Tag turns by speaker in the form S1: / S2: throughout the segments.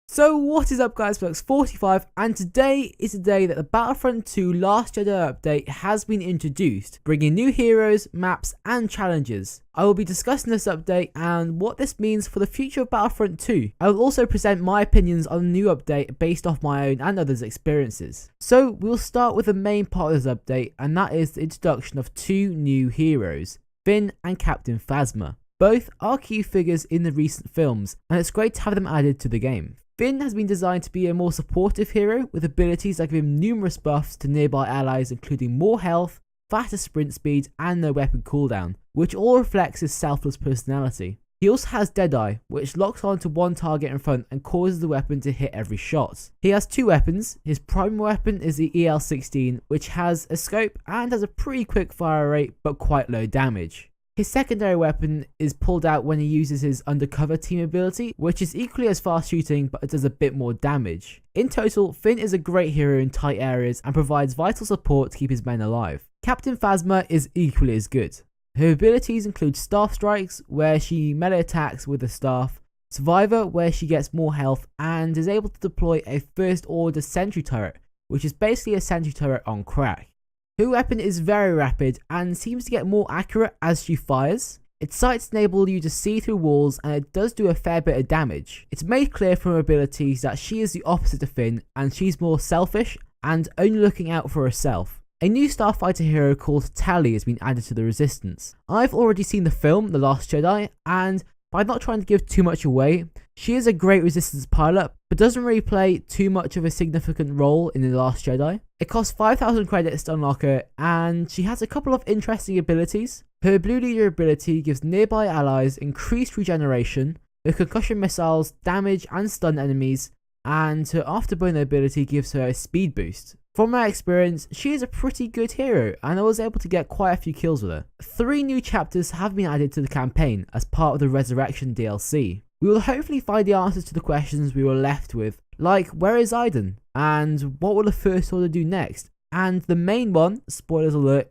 S1: So what is up guys, Flux 45, and today is the day that the Battlefront 2 Last Jedi update has been introduced, bringing new heroes, maps and challenges. I will be discussing this update and what this means for the future of Battlefront 2. I will also present my opinions on the new update based off my own and others' experiences. So we'll start with the main part of this update, and that is the introduction of two new heroes, Finn and Captain Phasma. Both are key figures in the recent films, and it's great to have them added to the game. Finn has been designed to be a more supportive hero with abilities that give him numerous buffs to nearby allies, including more health, faster sprint speed and no weapon cooldown, which all reflects his selfless personality. He also has Deadeye, which locks onto one target in front and causes the weapon to hit every shot. He has two weapons. His primary weapon is the EL-16, which has a scope and has a pretty quick fire rate but quite low damage. His secondary weapon is pulled out when he uses his undercover team ability, which is equally as fast shooting but it does a bit more damage. In total, Finn is a great hero in tight areas and provides vital support to keep his men alive. Captain Phasma is equally as good. Her abilities include Staff Strikes, where she melee attacks with a staff, Survivor, where she gets more health and is able to deploy a First Order sentry turret, which is basically a sentry turret on crack. Her weapon is very rapid and seems to get more accurate as she fires. Its sights enable you to see through walls and it does do a fair bit of damage. It's made clear from her abilities that she is the opposite of Finn and she's more selfish and only looking out for herself. A new starfighter hero called Tali has been added to the Resistance. I've already seen the film The Last Jedi, and by not trying to give too much away, she is a great Resistance pilot, but doesn't really play too much of a significant role in The Last Jedi. It costs 5,000 credits to unlock her, and she has a couple of interesting abilities. Her Blue Leader ability gives nearby allies increased regeneration, her concussion missiles damage and stun enemies, and her Afterburner ability gives her a speed boost. From my experience, she is a pretty good hero, and I was able to get quite a few kills with her. 3 new chapters have been added to the campaign as part of the Resurrection DLC. We will hopefully find the answers to the questions we were left with, like where is Iden, and what will the First Order do next, and the main one, spoilers alert,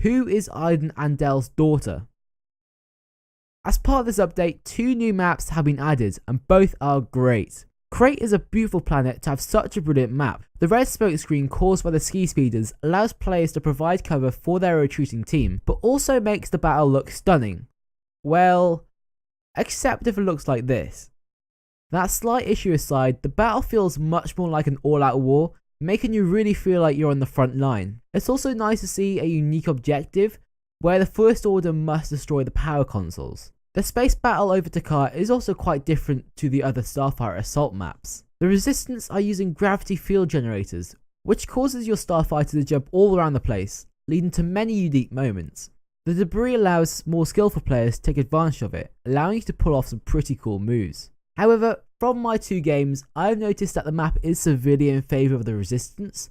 S1: who is Iden Andel's daughter. As part of this update, 2 new maps have been added, and both are great. Crate is a beautiful planet to have such a brilliant map. The red smoke screen caused by the ski speeders allows players to provide cover for their retreating team, but also makes the battle look stunning. Well, except if it looks like this. That slight issue aside, the battle feels much more like an all-out war, making you really feel like you're on the front line. It's also nice to see a unique objective, where the First Order must destroy the power consoles. The space battle over Takar is also quite different to the other Starfighter assault maps. The Resistance are using gravity field generators, which causes your Starfighter to jump all around the place, leading to many unique moments. The debris allows more skillful players to take advantage of it, allowing you to pull off some pretty cool moves. However, from my 2 games, I have noticed that the map is severely in favour of the Resistance,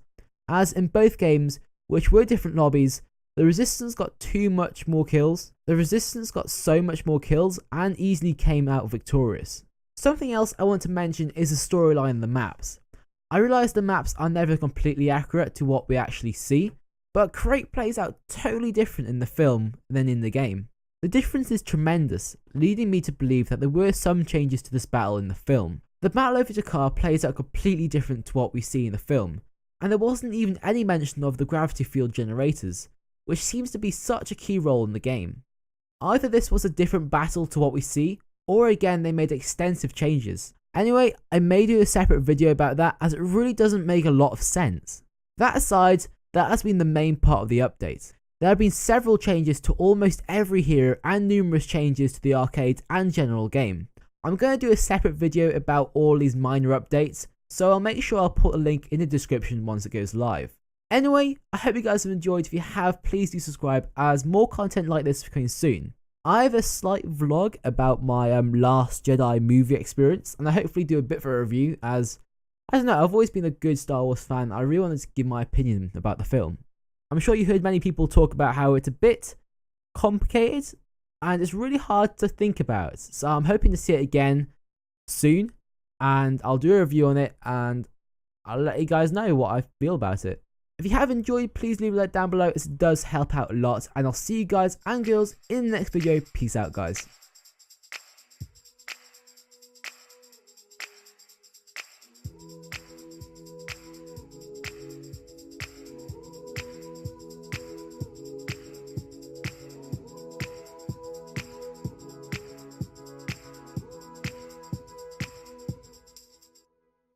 S1: as in both games, which were different lobbies, the Resistance got too much more kills. The Resistance got so much more kills and easily came out victorious. Something else I want to mention is the storyline in the maps. I realise the maps are never completely accurate to what we actually see, but Crate plays out totally different in the film than in the game. The difference is tremendous, leading me to believe that there were some changes to this battle in the film. The battle over Jakar plays out completely different to what we see in the film, and there wasn't even any mention of the gravity field generators, which seems to be such a key role in the game. Either this was a different battle to what we see, or again they made extensive changes. Anyway, I may do a separate video about that as it really doesn't make a lot of sense. That aside, that has been the main part of the update. There have been several changes to almost every hero and numerous changes to the arcade and general game. I'm going to do a separate video about all these minor updates, so I'll make sure I'll put a link in the description once it goes live. Anyway, I hope you guys have enjoyed. If you have, please do subscribe as more content like this is coming soon. I have a slight vlog about my Last Jedi movie experience, and I hopefully do a bit of a review as, I don't know, I've always been a good Star Wars fan. I really wanted to give my opinion about the film. I'm sure you heard many people talk about how it's a bit complicated and it's really hard to think about. So I'm hoping to see it again soon, and I'll do a review on it and I'll let you guys know what I feel about it. If you have enjoyed, please leave a like down below, as it does help out a lot, and I'll see you guys and girls in the next video. Peace out, guys.